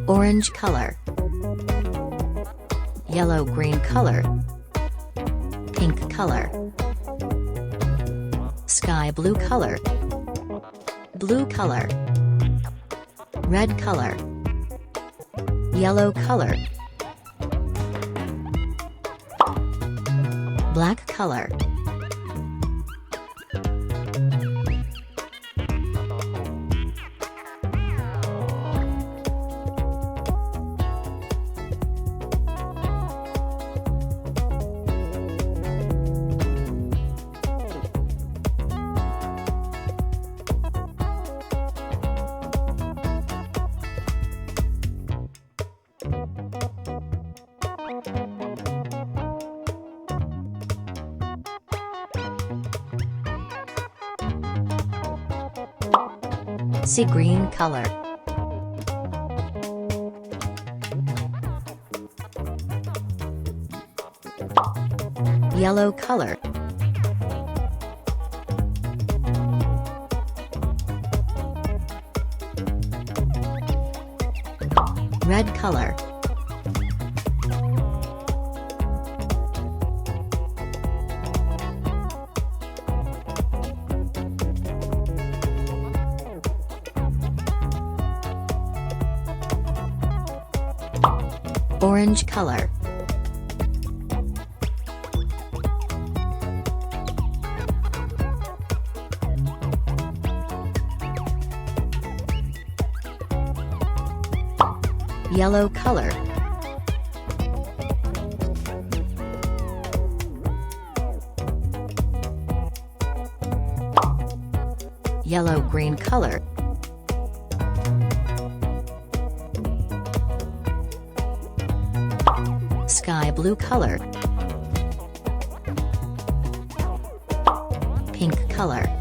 orange color, yellow-green color, pink color, sky blue color, blue color, red color, yellow color, black color, sea green color, yellow color, red color, orange color, yellow color, yellow-green color, sky blue color, pink color.